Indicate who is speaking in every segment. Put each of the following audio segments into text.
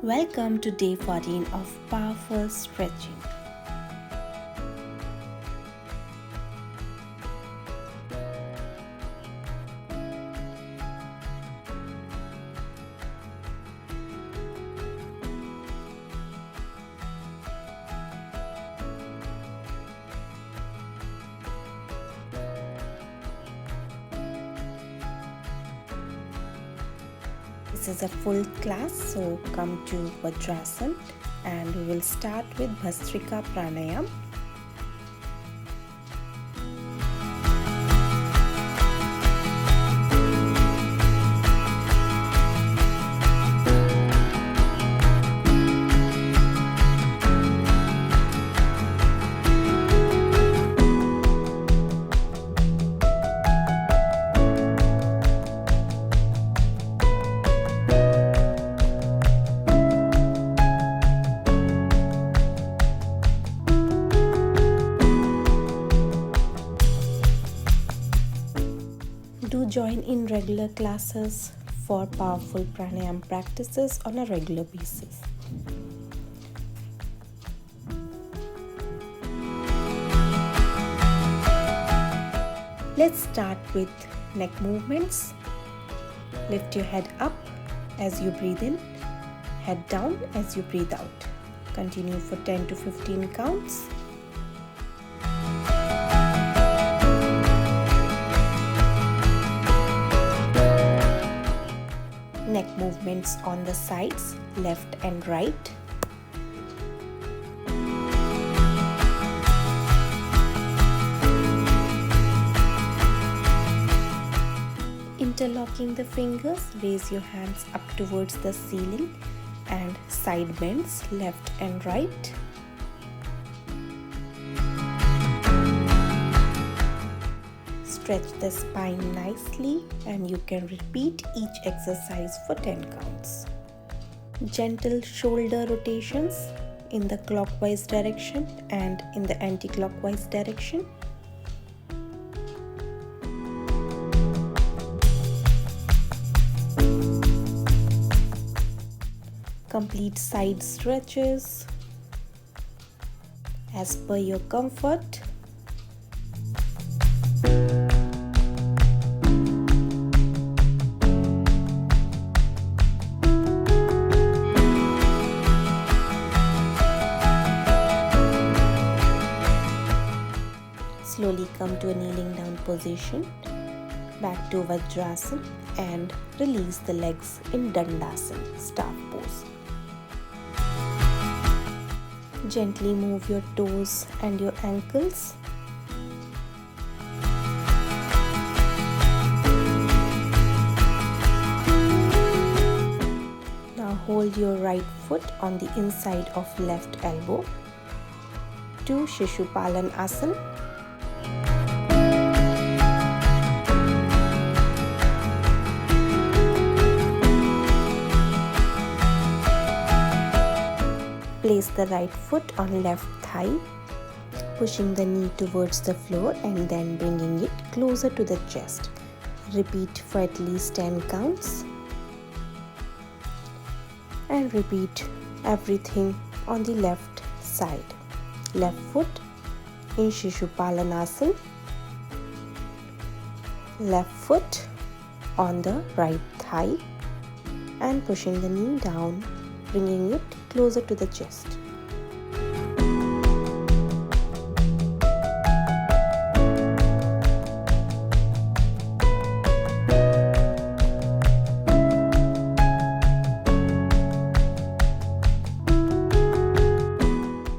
Speaker 1: Welcome to day 14 of powerful stretching. This is a full class, so come to Vajrasan and we will start with Bhastrika Pranayam. Do join in regular classes for powerful pranayam practices on a regular basis. Let's start with neck movements. Lift your head up as you breathe in, head down as you breathe out. Continue for 10 to 15 counts. Neck movements on the sides, left and right. Interlocking the fingers, raise your hands up towards the ceiling and side bends, left and right. Stretch the spine nicely and you can repeat each exercise for 10 counts. Gentle shoulder rotations in the clockwise direction and in the anti-clockwise direction. Complete side stretches as per your comfort. Slowly come to a kneeling down position, back to Vajrasan and release the legs in Dandasan, staff pose. Gently move your toes and your ankles. Now hold your right foot on the inside of left elbow to Shishupalan Asana. Place the right foot on left thigh, pushing the knee towards the floor and then bringing it closer to the chest. Repeat for at least 10 counts. And repeat everything on the left side. Left foot in Shishupalanasana. Left foot on the right thigh and pushing the knee down, bringing it closer to the chest.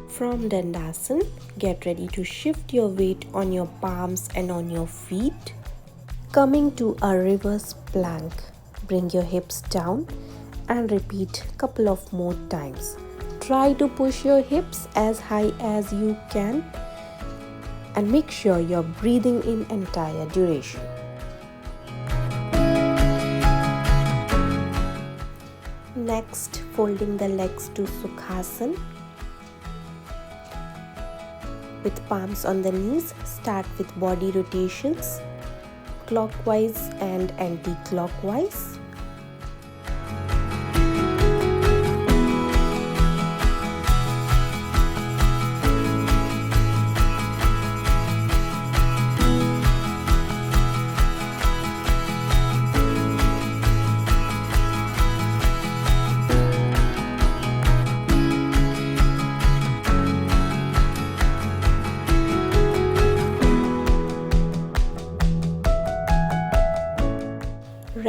Speaker 1: From Dandasana, get ready to shift your weight on your palms and on your feet. Coming to a reverse plank, bring your hips down and repeat a couple of more times. Try to push your hips as high as you can and make sure you're breathing in entire duration. Next, folding the legs to Sukhasana. With palms on the knees, start with body rotations, clockwise and anti-clockwise.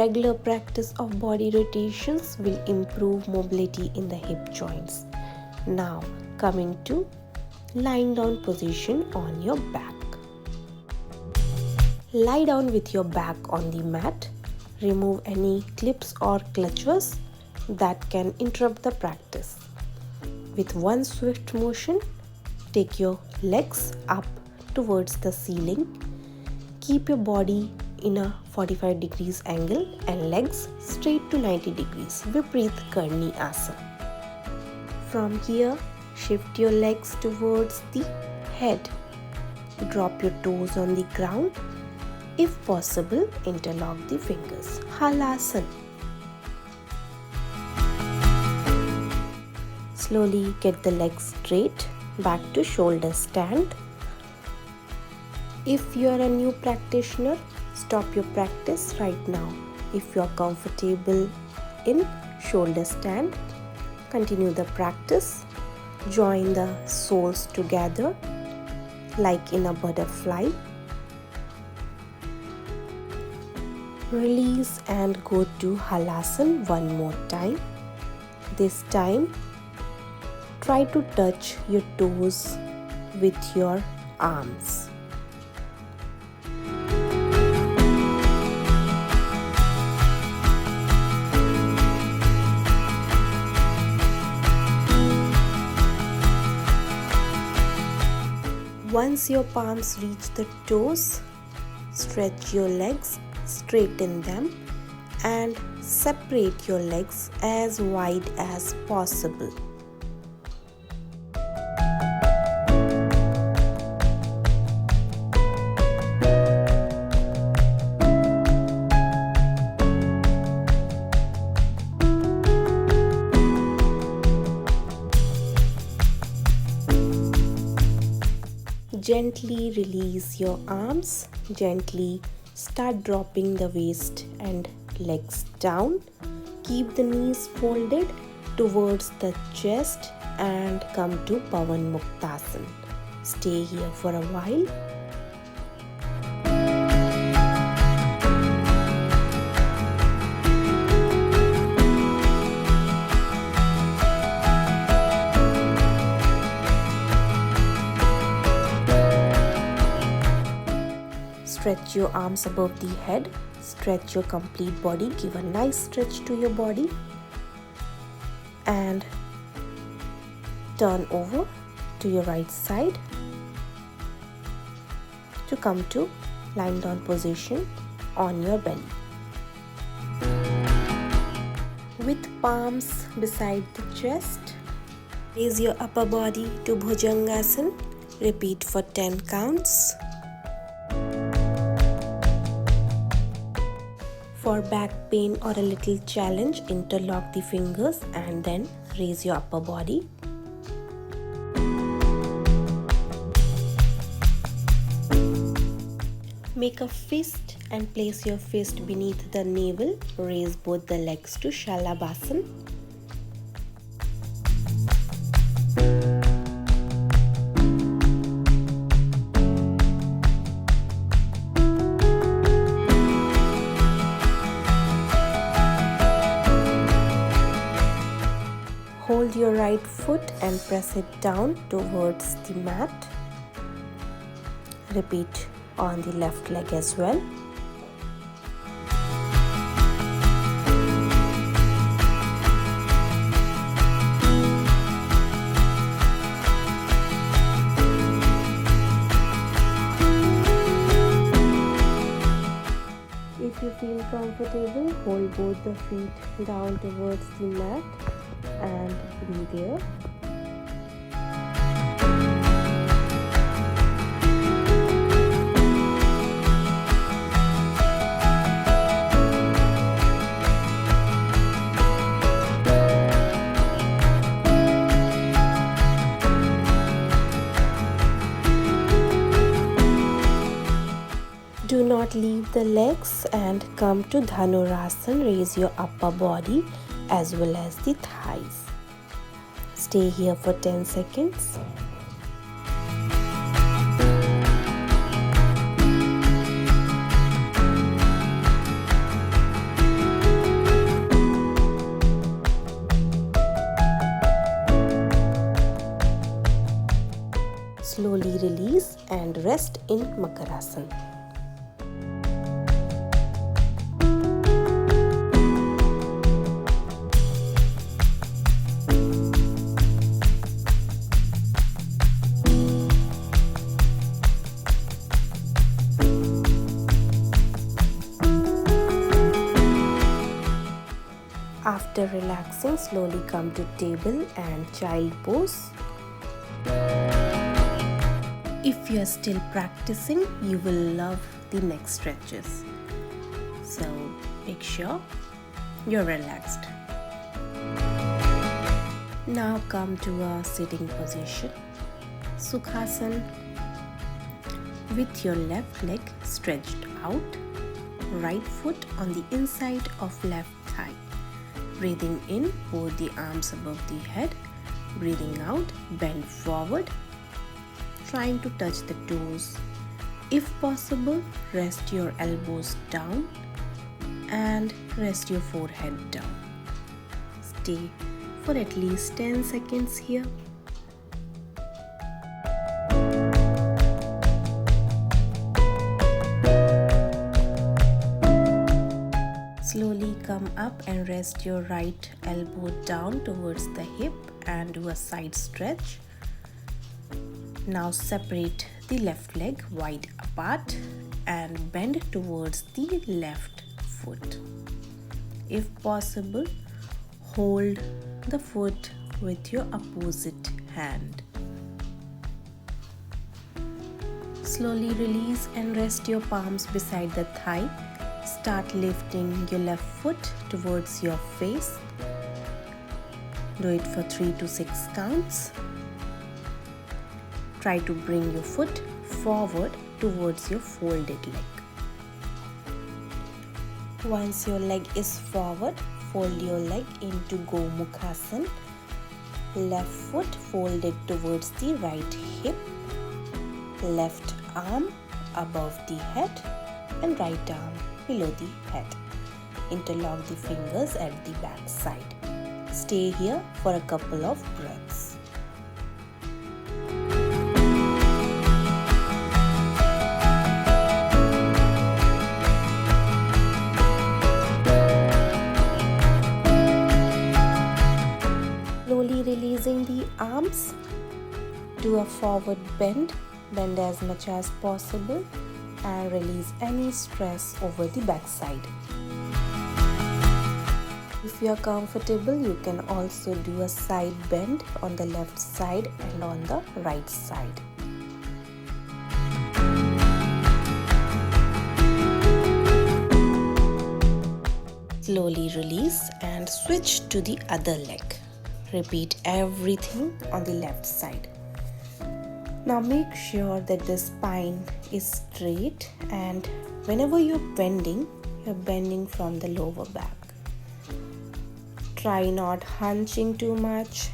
Speaker 1: Regular practice of body rotations will improve mobility in the hip joints. Now coming to lying down position on your back. Lie down with your back on the mat. Remove any clips or clutches that can interrupt the practice. With one swift motion, take your legs up towards the ceiling. Keep your body in a 45 degrees angle and legs straight to 90 degrees. Vipreet Karni Asana. From here, shift your legs towards the head. Drop your toes on the ground. If possible, interlock the fingers. Halasana. Slowly get the legs straight, back to shoulder stand. If you are a new practitioner, stop your practice right now. If you are comfortable in shoulder stand, continue the practice. Join the soles together like in a butterfly. Release and go to Halasana one more time. This time, try to touch your toes with your arms. Once your palms reach the toes, stretch your legs, straighten them, and separate your legs as wide as possible. Gently release your arms. Gently start dropping the waist and legs down. Keep the knees folded towards the chest and come to Pawan Muktasana. Stay here for a while. Stretch your arms above the head. Stretch your complete body. Give a nice stretch to your body. And turn over to your right side to come to lying down position on your belly. With palms beside the chest, raise your upper body to Bhujangasana. Repeat for 10 counts. For back pain or a little challenge, interlock the fingers and then raise your upper body. Make a fist and place your fist beneath the navel. Raise both the legs to Shalabhasana. Hold your right foot and press it down towards the mat. Repeat on the left leg as well. If you feel comfortable, hold both the feet down towards the mat and be there. Do not leave the legs and come to Dhanurasana. Raise your upper body as well as the thighs. Stay here for 10 seconds. Slowly release and rest in Makarasana. After relaxing, slowly come to table and child pose. If you are still practicing, you will love the neck stretches. So make sure you're relaxed. Now come to a sitting position, Sukhasana, with your left leg stretched out, right foot on the inside of left thigh. Breathing in, both the arms above the head. Breathing out, bend forward, trying to touch the toes. If possible, rest your elbows down and rest your forehead down. Stay for at least 10 seconds here. Slowly come up and rest your right elbow down towards the hip and do a side stretch. Now separate the left leg wide apart and bend towards the left foot. If possible, hold the foot with your opposite hand. Slowly release and rest your palms beside the thigh. Start lifting your left foot towards your face. Do it for 3 to 6 counts. Try to bring your foot forward towards your folded leg. Once your leg is forward, fold your leg into Gomukhasana. Left foot folded towards the right hip. Left arm above the head and right arm below the head. Interlock the fingers at the back side. Stay here for a couple of breaths. Slowly releasing the arms. Do a forward bend. Bend as much as possible and release any stress over the back side. If you are comfortable, you can also do a side bend on the left side and on the right side. Slowly release and switch to the other leg. Repeat everything on the left side. Now make sure that the spine is straight, and whenever you're bending from the lower back. Try not hunching too much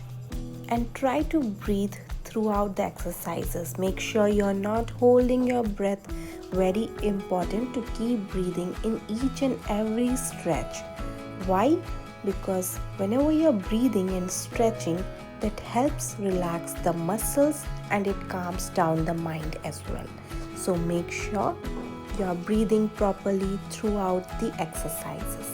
Speaker 1: and try to breathe throughout the exercises. Make sure you're not holding your breath. Very important to keep breathing in each and every stretch. Why? Because whenever you're breathing and stretching, that helps relax the muscles and it calms down the mind as well. So make sure you are breathing properly throughout the exercises.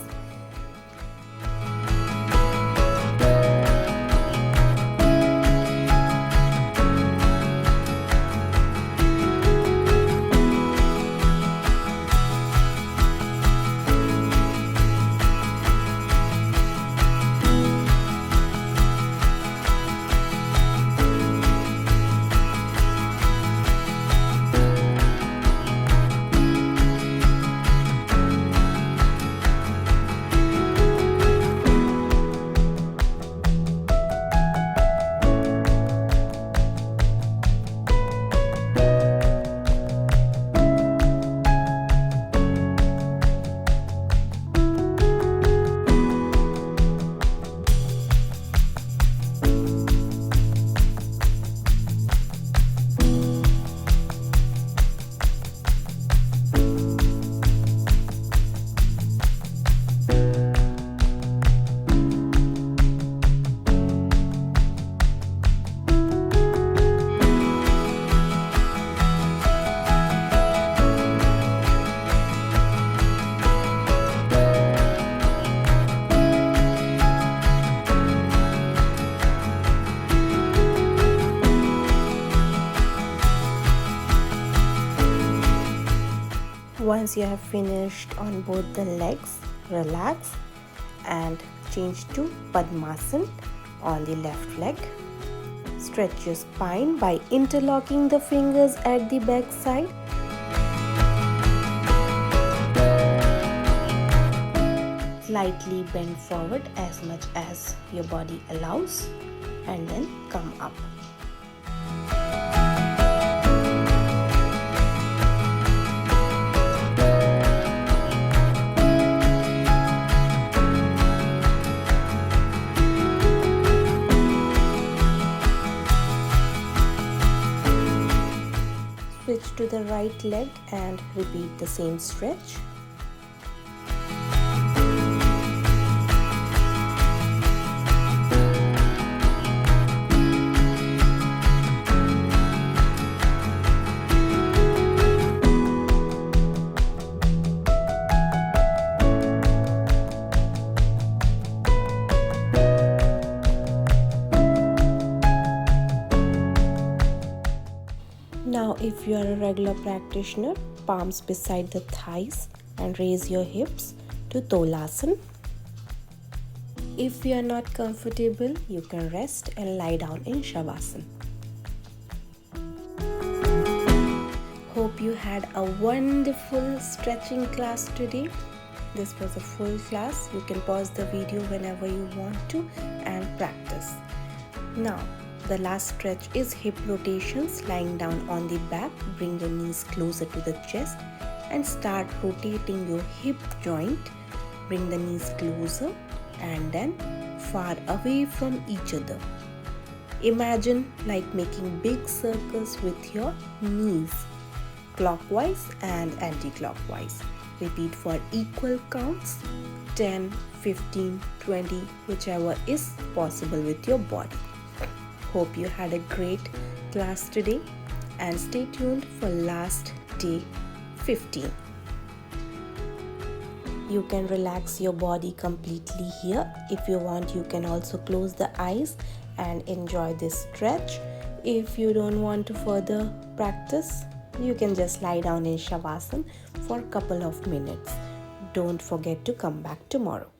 Speaker 1: Once you have finished on both the legs, relax and change to Padmasana on the left leg. Stretch your spine by interlocking the fingers at the back side. Slightly bend forward as much as your body allows and then come up. Switch to the right leg and repeat the same stretch. Now if you are a regular practitioner, palms beside the thighs and raise your hips to Tolasana. If you are not comfortable, you can rest and lie down in Shavasana. Hope you had a wonderful stretching class today. This was a full class. You can pause the video whenever you want to and practice. Now, the last stretch is hip rotations. Lying down on the back, bring your knees closer to the chest and start rotating your hip joint. Bring the knees closer and then far away from each other. Imagine like making big circles with your knees, clockwise and anti-clockwise. Repeat for equal counts, 10, 15, 20, whichever is possible with your body. Hope you had a great class today and stay tuned for last day 15. You can relax your body completely here. If you want, you can also close the eyes and enjoy this stretch. If you don't want to further practice, you can just lie down in Shavasana for a couple of minutes. Don't forget to come back tomorrow.